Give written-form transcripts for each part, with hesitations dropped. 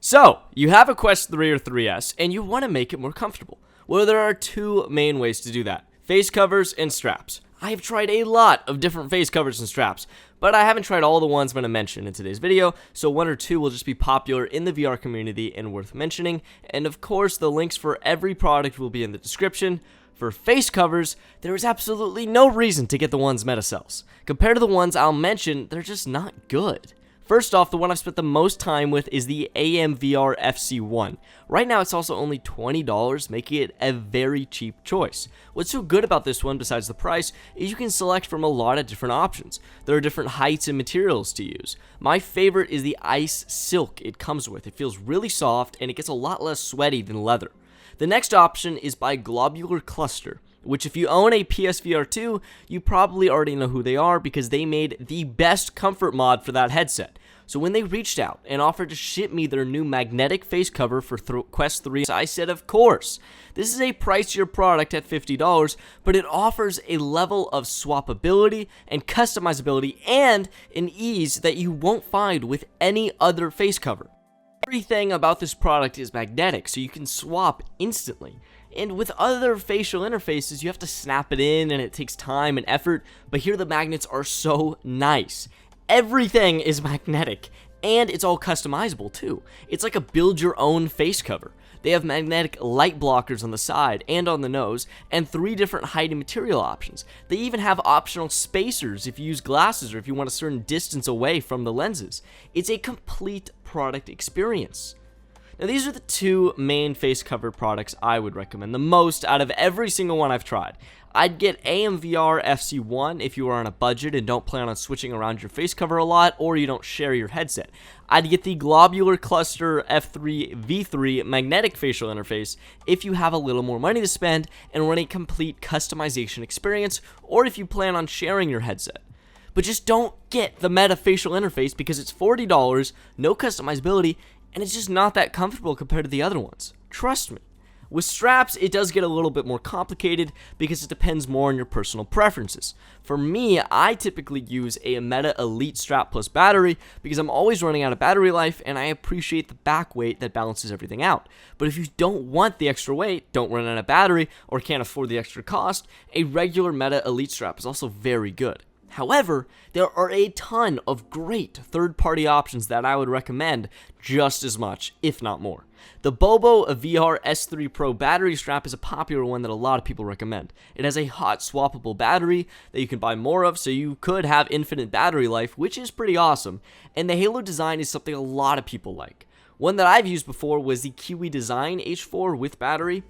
So, you have a Quest 3 or 3S, and you want to make it more comfortable. Well, there are two main ways to do that: face covers and straps. I have tried a lot of different face covers and straps, but I haven't tried all the ones I'm going to mention in today's video, so one or two will just be popular in the VR community and worth mentioning, and of course, the links for every product will be in the description. For face covers, there is absolutely no reason to get the ones Meta sells. Compared to the ones I'll mention, they're just not good. First off, the one I've spent the most time with is the AMVR FC1. Right now, it's also only $20, making it a very cheap choice. What's so good about this one, besides the price, is you can select from a lot of different options. There are different heights and materials to use. My favorite is the ice silk it comes with. It feels really soft, and it gets a lot less sweaty than leather. The next option is by Globular Cluster, which if you own a PSVR 2, you probably already know who they are because they made the best comfort mod for that headset. So when they reached out and offered to ship me their new magnetic face cover for Quest 3, I said of course. This is a pricier product at $50, but it offers a level of swappability and customizability and an ease that you won't find with any other face cover. Everything about this product is magnetic, so you can swap instantly. And with other facial interfaces, you have to snap it in and it takes time and effort, but here the magnets are so nice. Everything is magnetic, and it's all customizable too. It's like a build your own face cover. They have magnetic light blockers on the side and on the nose, and 3 different height and material options. They even have optional spacers if you use glasses or if you want a certain distance away from the lenses. It's a complete product experience. Now, these are the two main face cover products I would recommend the most out of every single one I've tried. I'd get AMVR FC1 if you are on a budget and don't plan on switching around your face cover a lot, or you don't share your headset. I'd get the Globular Cluster F3 V3 magnetic facial interface if you have a little more money to spend and want a complete customization experience, or if you plan on sharing your headset. But just don't get the Meta facial interface because it's $40, no customizability, and it's just not that comfortable compared to the other ones. Trust me. With straps, it does get a little bit more complicated because it depends more on your personal preferences. For me, I typically use a Meta Elite strap plus battery because I'm always running out of battery life and I appreciate the back weight that balances everything out. But if you don't want the extra weight, don't run out of battery, or can't afford the extra cost, a regular Meta Elite strap is also very good. However, there are a ton of great third-party options that I would recommend just as much, if not more. The Bobo VR S3 Pro battery strap is a popular one that a lot of people recommend. It has a hot swappable battery that you can buy more of, so you could have infinite battery life, which is pretty awesome. And the halo design is something a lot of people like. One that I've used before was the Kiwi Design H4 with battery.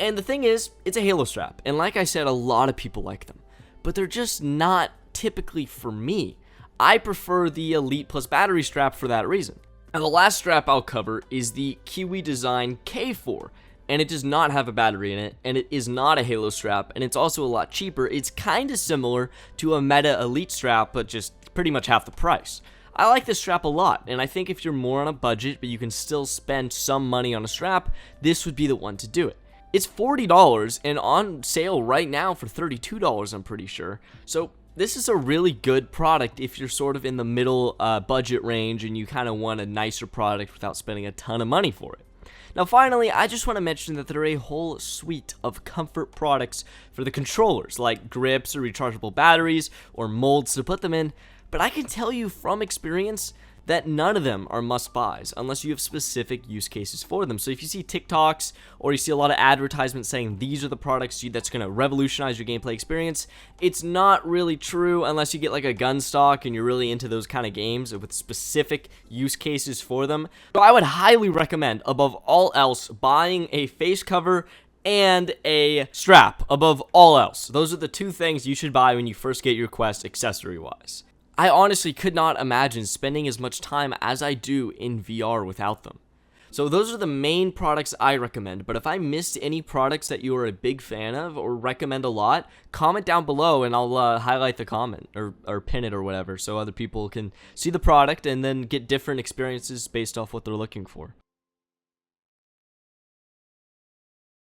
And the thing is, it's a halo strap, and like I said, a lot of people like them. But they're just not typically for me. I prefer the Elite plus battery strap for that reason. Now, the last strap I'll cover is the Kiwi Design K4, and it does not have a battery in it, and it is not a halo strap, and it's also a lot cheaper. It's kind of similar to a Meta Elite strap, but just pretty much half the price. I like this strap a lot, and I think if you're more on a budget, but you can still spend some money on a strap, this would be the one to do it. It's $40 and on sale right now for $32, I'm pretty sure. So this is a really good product if you're sort of in the middle budget range and you kind of want a nicer product without spending a ton of money for it. Now finally, I just want to mention that there are a whole suite of comfort products for the controllers, like grips or rechargeable batteries or molds to put them in, but I can tell you from experience that none of them are must-buys unless you have specific use cases for them. So if you see TikToks or you see a lot of advertisements saying these are the products that's going to revolutionize your gameplay experience, it's not really true unless you get like a gun stock and you're really into those kind of games with specific use cases for them. So I would highly recommend, above all else, buying a face cover and a strap above all else. Those are the two things you should buy when you first get your Quest accessory-wise. I honestly could not imagine spending as much time as I do in VR without them. So those are the main products I recommend, but if I missed any products that you are a big fan of or recommend a lot, comment down below and I'll highlight the comment or pin it or whatever so other people can see the product and then get different experiences based off what they're looking for.